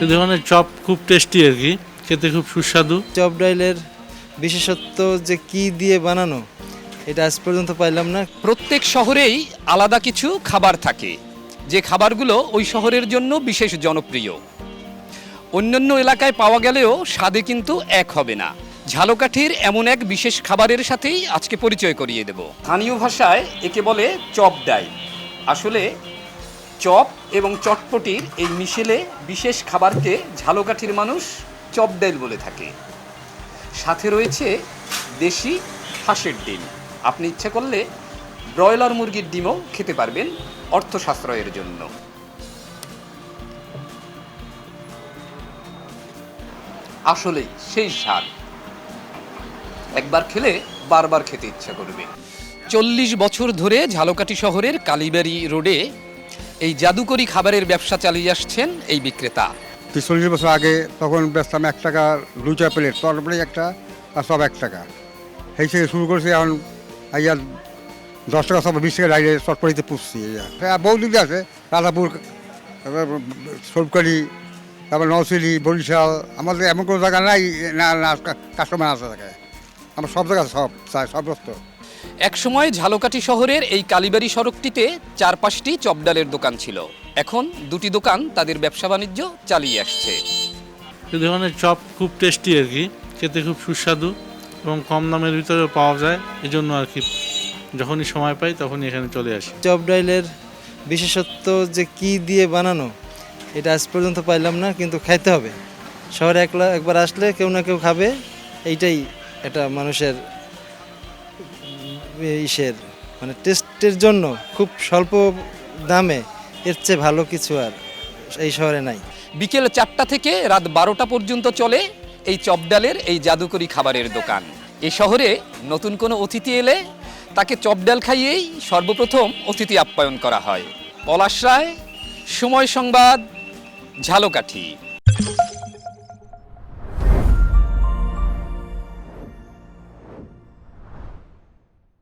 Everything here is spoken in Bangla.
এই ধরনের চপ খুব টেস্টি আর কি, খেতে খুব সুস্বাদু। চপ ডাইলের বিশেষত্ব যে কি দিয়ে বানানো এটা আজ পর্যন্ত পাইলাম না। প্রত্যেক শহরেই আলাদা কিছু খাবার থাকে, যে খাবারগুলো ওই শহরের জন্য বিশেষ জনপ্রিয়। অন্যান্য এলাকায় পাওয়া গেলেও স্বাদে কিন্তু এক হবে না। ঝালকাঠির এমন এক বিশেষ খাবারের সাথেই আজকে পরিচয় করিয়ে দেব। স্থানীয় ভাষায় একে বলে চপ ডাইল। আসলে চপ এবং চটপটির এই মিশেলে বিশেষ খাবারকে ঝালকাঠির মানুষ চপ ডাইল বলে থাকে। সাথে রয়েছে দেশি হাঁসের ডিম। আপনি ইচ্ছা করলে ব্রয়লার মুরগির ডিমও খেতে পারবেন অর্থ সাশ্রয়ের জন্য। আসলেই সেই স্বাদ, একবার খেলে বারবার খেতে ইচ্ছা করবে। 40 বছর ধরে ঝালকাঠি শহরের কালীবাড়ি রোডে এই জাদুকরি খাবারের ব্যবসা চালিয়ে আসছেন এই বিক্রেতা। 40 বছর আগে তখন বেচতাম 1 টাকা 2টা প্লেট, তরকারি একটা আর সব 1 টাকা। সেই থেকে শুরু করেছি, এখন আইয়া 10 টাকা সব 20 টাকা ডাইরে চটপটিতে পুষছি। বহু দিক আছে, রাধাপুর, সরকারি, তারপর নওশিলি, বরিশাল। আমাদের এমন কোনো জায়গা নাই না না কাস্টমার আছে জায়গায়। আমার সব জায়গা সব চাই, সব বস্তু। একসময় ঝালকাঠি শহরের এই কালীবাড়ি সড়কটিতে 4-5টি চপডালের দোকান ছিল। এখন 2টি দোকান তাদের ব্যবসা বাণিজ্য চালিয়ে আসছে। এই ধরনের চপ খুব টেস্টি আর কি, খেতে খুব সুস্বাদু এবং কম দামের ভিতরে পাওয়া যায়। এই জন্য আর কি যখনই সময় পাই তখনই এখানে চলে আসি। চপ ডাইলের বিশেষত্ব যে কি দিয়ে বানানো এটা আজ পর্যন্ত পাইলাম না, কিন্তু খাইতে হবে। শহরে একবার আসলে কেউ না কেউ খাবে। এইটাই এটা মানুষের ইসের মানে টেস্টের জন্য খুব স্বল্প দামে এর চেয়ে ভালো কিছু আর এই শহরে নাই। বিকেল 4টা থেকে রাত 12টা পর্যন্ত চলে এই চপডালের এই জাদুকরি খাবারের দোকান। এই শহরে নতুন কোনো অতিথি এলে তাকে চপডাল খাইয়েই সর্বপ্রথম অতিথি আপ্যায়ন করা হয়। পলাশ রায়, সময় সংবাদ, ঝালকাঠি।